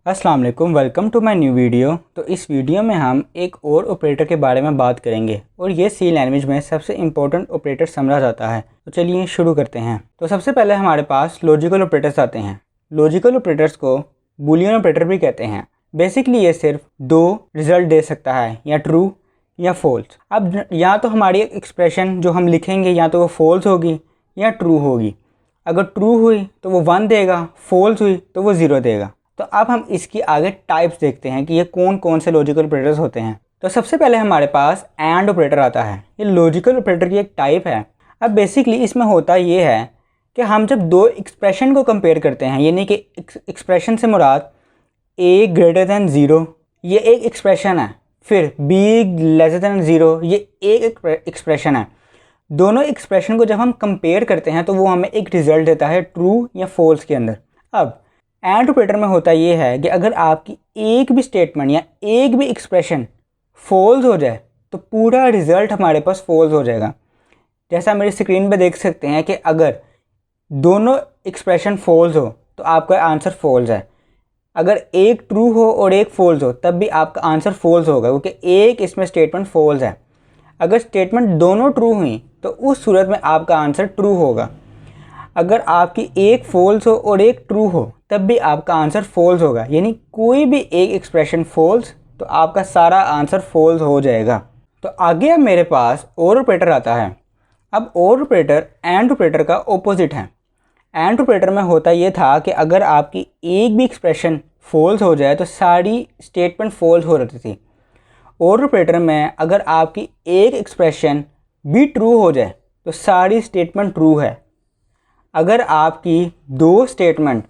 अस्सलाम वालेकुम, welcome to my new video. तो इस वीडियो में हम एक और ऑपरेटर के बारे में बात करेंगे और ये सी लैंग्वेज में सबसे इम्पोर्टेंट ऑपरेटर समझा जाता है। तो चलिए शुरू करते हैं। तो सबसे पहले हमारे पास लॉजिकल ऑपरेटर्स आते हैं। लॉजिकल ऑपरेटर्स को बूलियन ऑपरेटर भी कहते हैं। बेसिकली ये सिर्फ दो रिजल्ट दे सकता है, या ट्रू या फॉल्स। अब या तो हमारी एक्सप्रेशन जो हम लिखेंगे या तो वो फॉल्स होगी या ट्रू होगी। अगर ट्रू हुई तो वो 1 देगा, फॉल्स हुई तो वो 0 देगा। तो अब हम इसकी आगे टाइप्स देखते हैं कि ये कौन कौन से लॉजिकल ऑपरेटर्स होते हैं। तो सबसे पहले हमारे पास एंड ऑपरेटर आता है। ये लॉजिकल ऑपरेटर की एक टाइप है। अब बेसिकली इसमें होता ये है कि हम जब दो एक्सप्रेशन को कंपेयर करते हैं, यानी कि एक्सप्रेशन से मुराद a ग्रेटर दैन 0 ये एक एक्सप्रेशन है, फिर b लेसर दैन 0 ये एक एक्सप्रेशन है। दोनों एक्सप्रेशन को जब हम कंपेयर करते हैं तो वो हमें एक रिज़ल्ट देता है ट्रू या फॉल्स के अंदर। अब एंड ऑपरेटर में होता ये है कि अगर आपकी एक भी स्टेटमेंट या एक भी एक्सप्रेशन फॉल्स हो जाए तो पूरा रिज़ल्ट हमारे पास फॉल्स हो जाएगा। जैसा मेरी स्क्रीन पे देख सकते हैं कि अगर दोनों एक्सप्रेशन फॉल्स हो तो आपका आंसर फॉल्स है। अगर एक ट्रू हो और एक फॉल्स हो तब भी आपका आंसर फॉल्स होगा, क्योंकि एक इसमें स्टेटमेंट फॉल्स है। अगर स्टेटमेंट दोनों ट्रू हुई तो उस सूरत में आपका आंसर ट्रू होगा। अगर आपकी एक फॉल्स हो और एक ट्रू हो तब भी आपका आंसर फॉल्स होगा। यानी कोई भी एक एक्सप्रेशन फॉल्स तो आपका सारा आंसर फॉल्स हो जाएगा। तो आगे अब मेरे पास और ऑपरेटर आता है। अब और ऑपरेटर एंड ऑपरेटर का ऑपोजिट है। एंड ऑपरेटर में होता ये था कि अगर आपकी एक भी एक्सप्रेशन फॉल्स हो जाए तो सारी स्टेटमेंट फॉल्स हो रही थी। और ऑपरेटर में अगर आपकी एक एक्सप्रेशन भी ट्रू हो जाए तो सारी स्टेटमेंट ट्रू है। अगर आपकी दो स्टेटमेंट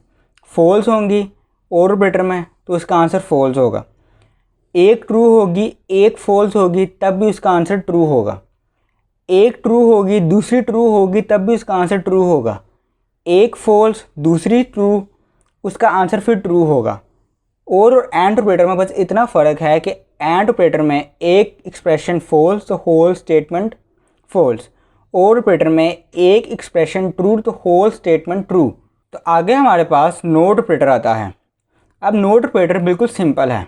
फॉल्स होंगी और ऑपरेटर में तो उसका आंसर फॉल्स होगा। एक ट्रू होगी एक फॉल्स होगी तब भी उसका आंसर ट्रू होगा। एक ट्रू होगी दूसरी ट्रू होगी तब भी उसका आंसर ट्रू होगा। एक फॉल्स दूसरी ट्रू उसका आंसर फिर ट्रू होगा। और एंड ऑपरेटर में बस इतना फ़र्क है कि एंड ऑपरेटर में एक एक्सप्रेशन फॉल्स तो होल स्टेटमेंट फॉल्स, और ऑपरेटर में एक एक्सप्रेशन ट्रू तो होल स्टेटमेंट ट्रू। तो आगे हमारे पास नोट ऑपरेटर आता है। अब नोट ऑपरेटर बिल्कुल सिंपल है।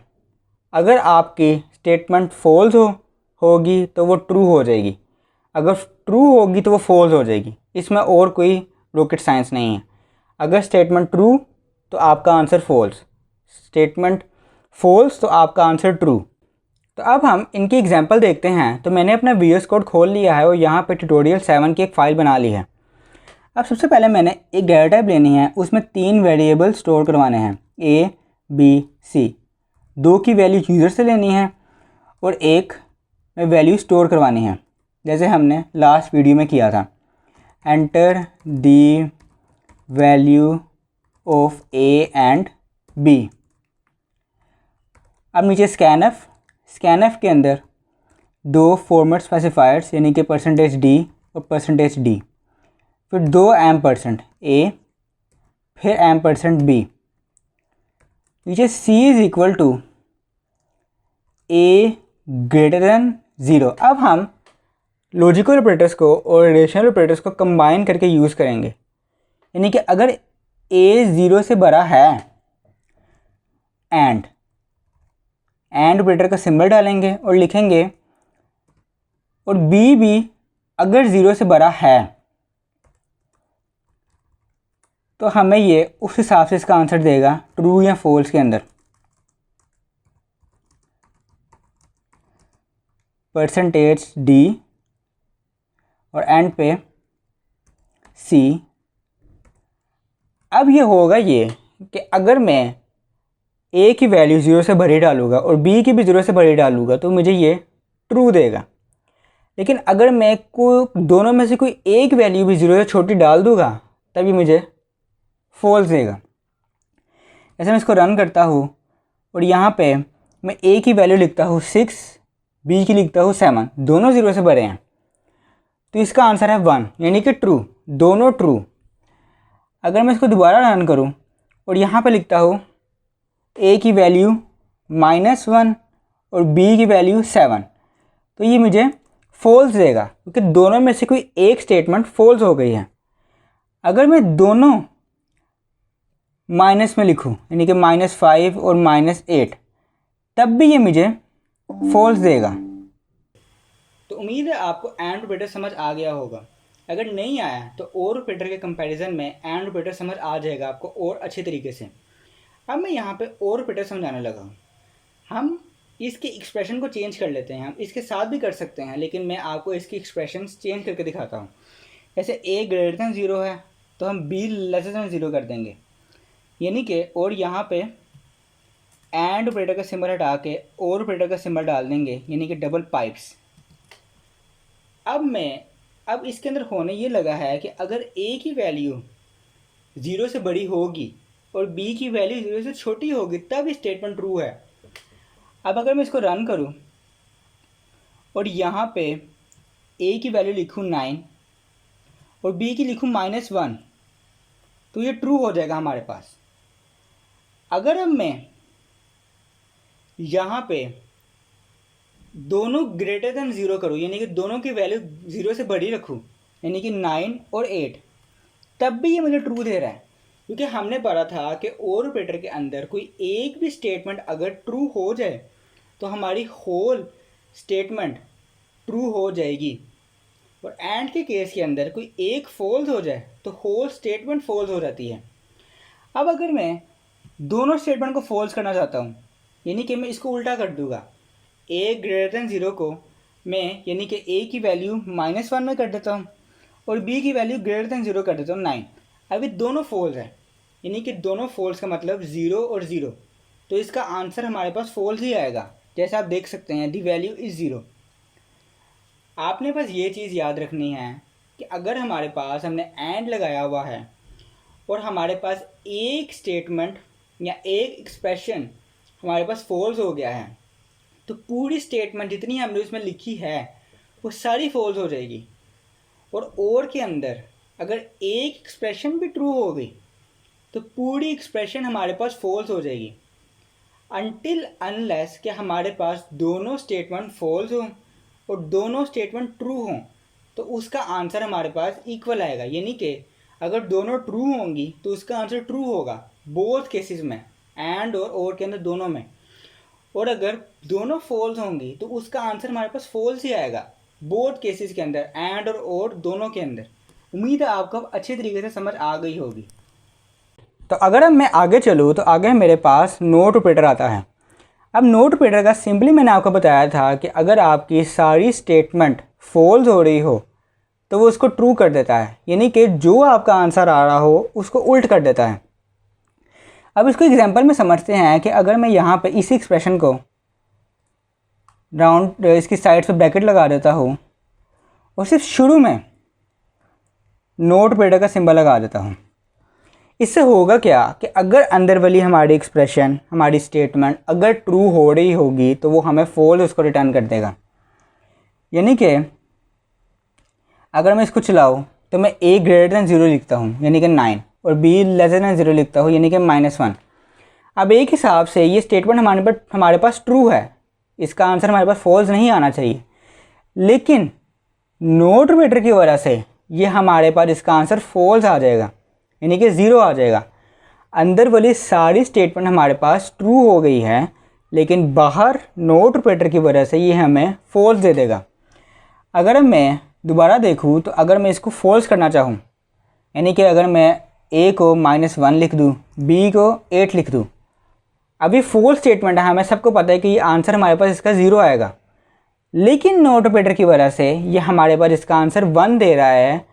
अगर आपकी स्टेटमेंट फॉल्स होगी तो वो ट्रू हो जाएगी, अगर ट्रू होगी तो वो फॉल्स हो जाएगी। इसमें और कोई रॉकेट साइंस नहीं है। अगर स्टेटमेंट ट्रू तो आपका आंसर फॉल्स, स्टेटमेंट फॉल्स तो आपका आंसर ट्रू। तो अब हम इनकी एग्जांपल देखते हैं। तो मैंने अपना VS कोड खोल लिया है और यहाँ पे ट्यूटोरियल 7 की एक फ़ाइल बना ली है। अब सबसे पहले मैंने एक डाटा टाइप लेनी है, उसमें 3 वेरिएबल स्टोर करवाने हैं A, B, C। 2 की वैल्यू यूज़र से लेनी है और एक में वैल्यू स्टोर करवानी है, जैसे हमने लास्ट वीडियो में किया था। Enter the value of A and B। अब नीचे स्कैनफ के अंदर 2 फॉर्मेट स्पेसिफायर्स यानी कि %d और %d, फिर 2 एम्परसेंड A, फिर एम्परसेंड B। नीचे C is equal to A greater than 0। अब हम लॉजिकल ऑपरेटर्स को और रिलेशनल ऑपरेटर्स को कंबाइन करके यूज़ करेंगे। यानी कि अगर A 0 से बड़ा है एंड ऑपरेटर का सिंबल डालेंगे और लिखेंगे, और B भी अगर 0 से बड़ा है तो हमें ये उस हिसाब से इसका आंसर देगा ट्रू या फॉल्स के अंदर। %d और एंड पे C। अब ये होगा ये कि अगर मैं A की वैल्यू 0 से बड़ी डालूँगा और B की भी 0 से बड़ी डालूँगा तो मुझे ये ट्रू देगा। लेकिन अगर मैं दोनों में से कोई एक वैल्यू भी 0 से छोटी डाल दूँगा तभी मुझे फॉल्स देगा। ऐसे मैं इसको रन करता हूँ और यहाँ पे मैं A की वैल्यू लिखता हूँ 6, B की लिखता हूँ 7, दोनों 0 से बड़े हैं तो इसका आंसर है 1, यानी कि ट्रू, दोनों ट्रू। अगर मैं इसको दोबारा रन करूँ और यहाँ पे लिखता हूँ A की वैल्यू -1 और B की वैल्यू 7 तो ये मुझे फॉल्स देगा क्योंकि दोनों में से कोई एक स्टेटमेंट फॉल्स हो गई है। अगर मैं दोनों माइनस में लिखूं यानी कि -5 और -8, तब भी ये मुझे फॉल्स देगा। तो उम्मीद है आपको एंड ऑपरेटर समझ आ गया होगा। अगर नहीं आया तो और ऑपरेटर के कंपैरिजन में एंड ऑपरेटर समझ आ जाएगा आपको और अच्छे तरीके से। अब मैं यहाँ पे और ऑपरेटर समझाने लगा हूँ। हम इसके एक्सप्रेशन को चेंज कर लेते हैं, हम इसके साथ भी कर सकते हैं, लेकिन मैं आपको इसकी एक्सप्रेशन चेंज करके दिखाता हूँ। जैसे a > 0 है तो हम b < 0 कर देंगे, यानी कि और यहाँ पे एंड ऑपरेटर का सिंबल हटा के और ऑपरेटर का सिंबल डाल देंगे, यानी कि डबल पाइप्स। अब इसके अंदर होने ये लगा है कि अगर a की वैल्यू 0 से बड़ी होगी और b की वैल्यू 0 से छोटी होगी तब स्टेटमेंट ट्रू है। अब अगर मैं इसको रन करूं और यहाँ पे a की वैल्यू लिखूं 9 और b की लिखूं -1, तो ये ट्रू हो जाएगा हमारे पास। अगर अब मैं यहाँ पे दोनों > 0 करूँ, यानी कि दोनों की वैल्यू 0 से बड़ी रखूँ, यानी कि 9 और 8, तब भी ये मुझे ट्रू दे रहा है, क्योंकि हमने पढ़ा था कि और ऑपरेटर के अंदर कोई एक भी स्टेटमेंट अगर ट्रू हो जाए तो हमारी होल स्टेटमेंट ट्रू हो जाएगी, और एंड के केस के अंदर कोई एक फॉल्स हो जाए तो होल स्टेटमेंट फॉल्स हो जाती है। अब अगर मैं दोनों स्टेटमेंट को फॉल्स करना चाहता हूँ, यानी कि मैं इसको उल्टा कर दूंगा, a < 0 को मैं यानी कि a की वैल्यू -1 में कर देता हूँ और b की वैल्यू > 0 कर देता हूँ 9। अभी दोनों फॉल्स है, यानी कि दोनों फॉल्स का मतलब 0 और 0, तो इसका आंसर हमारे पास फॉल्स ही आएगा। जैसे आप देख सकते हैं दी वैल्यू इज़ 0। आपने बस ये चीज़ याद रखनी है कि अगर हमारे पास हमने एंड लगाया हुआ है और हमारे पास एक स्टेटमेंट या एक एक्सप्रेशन हमारे पास फॉल्स हो गया है, तो पूरी स्टेटमेंट जितनी हमने उसमें लिखी है वो सारी फॉल्स हो जाएगी। और के अंदर अगर एक एक्सप्रेशन भी ट्रू हो गई तो पूरी एक्सप्रेशन हमारे पास फॉल्स हो जाएगी, अनटिल अनलेस कि हमारे पास दोनों स्टेटमेंट फॉल्स हों और दोनों स्टेटमेंट ट्रू हों, तो उसका आंसर हमारे पास इक्वल आएगा। यानी कि अगर दोनों ट्रू होंगी तो उसका आंसर ट्रू होगा बोथ केसेस में, एंड और के अंदर दोनों में। और अगर दोनों फॉल्स होंगी तो उसका आंसर हमारे पास फॉल्स ही आएगा बोथ केसेस के अंदर, एंड और दोनों के अंदर। उम्मीद है आपको अच्छे तरीके से समझ आ गई होगी। तो अगर अब मैं आगे चलूँ तो आगे मेरे पास नोट ऑपरेटर आता है। अब नोट ऑपरेटर का सिंपली मैंने आपको बताया था कि अगर आपकी सारी स्टेटमेंट फॉल्स हो रही हो तो वो उसको ट्रू कर देता है, यानी कि जो आपका आंसर आ रहा हो उसको उल्ट कर देता है। अब इसको एग्जांपल में समझते हैं कि अगर मैं यहाँ पे इसी एक्सप्रेशन को राउंड इसकी साइड पे ब्रैकेट लगा देता हूँ और सिर्फ शुरू में नोट ऑपरेटर का सिंबल लगा देता हूँ, इससे होगा क्या कि अगर अंदर वाली हमारी एक्सप्रेशन हमारी स्टेटमेंट अगर ट्रू हो रही होगी तो वो हमें फॉल्स उसको रिटर्न कर देगा। यानी कि अगर मैं इसको चलाऊँ तो मैं a > 0 लिखता हूँ यानी कि 9 और b < 0 लिखता हूँ यानी कि -1। अब एक हिसाब से ये स्टेटमेंट हमारे पास ट्रू है, इसका आंसर हमारे पास फॉल्स नहीं आना चाहिए, लेकिन नोट ऑपरेटर की वजह से ये हमारे पास इसका आंसर फॉल्स आ जाएगा, यानी कि 0 आ जाएगा। अंदर वाली सारी स्टेटमेंट हमारे पास ट्रू हो गई है, लेकिन बाहर नोट ऑपरेटर की वजह से ये हमें फॉल्स दे देगा। अगर मैं दोबारा देखूँ तो अगर मैं इसको फॉल्स करना चाहूँ, यानी कि अगर मैं a को -1 लिख दूँ, b को 8 लिख दूँ, अभी फॉल्स स्टेटमेंट है, हमें सबको पता है कि ये आंसर हमारे पास इसका 0 आएगा, लेकिन नोट ऑपरेटर की वजह से ये हमारे पास इसका आंसर 1 दे रहा है,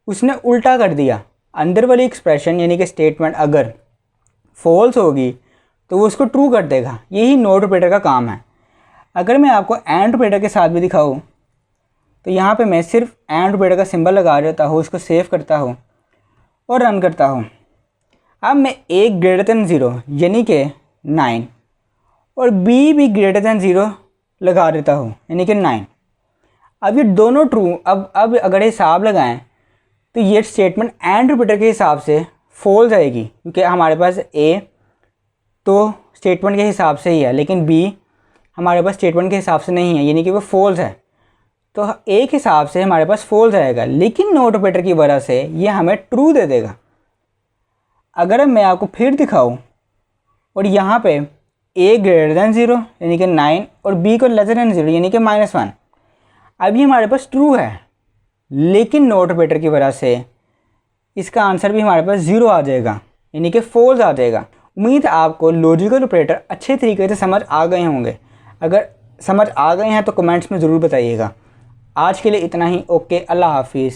उसने उल्टा कर दिया। अंदर वाली एक्सप्रेशन यानी कि स्टेटमेंट अगर फॉल्स होगी तो वो उसको ट्रू कर देगा, यही नोट ऑपरेटर का काम है। अगर मैं आपको एंड ऑपरेटर के साथ भी दिखाऊँ तो यहाँ पे मैं सिर्फ एंड ऑपरेटर का सिंबल लगा देता हूँ, उसको सेव करता हूँ और रन करता हूँ। अब मैं a > 0 यानी कि 9 और b भी > 0 लगा देता हूँ यानी कि 9। अब ये दोनों ट्रू, अब अगर हिसाब लगाएं तो ये स्टेटमेंट एंड ऑपरेटर के हिसाब से फॉल्स आएगी, क्योंकि हमारे पास a तो स्टेटमेंट के हिसाब से ही है, लेकिन b हमारे पास स्टेटमेंट के हिसाब से नहीं है, यानी कि वो फॉल्स है। तो एक हिसाब से हमारे पास फॉल्स आएगा, लेकिन नॉट ऑपरेटर की वजह से ये हमें ट्रू दे देगा। अगर मैं आपको फिर दिखाऊं और यहाँ पे a ग्रेटर दैन 0 यानी कि 9 और b को लेसर दैन 0 यानी कि -1, अभी हमारे पास ट्रू है, लेकिन नॉट ऑपरेटर की वजह से इसका आंसर भी हमारे पास 0 आ जाएगा यानी कि फॉल्स आ जाएगा। उम्मीद है आपको लॉजिकल ऑपरेटर अच्छे तरीके से समझ आ गए होंगे। अगर समझ आ गए हैं तो कमेंट्स में ज़रूर बताइएगा। आज के लिए इतना ही। ओके, अल्लाह हाफिज़।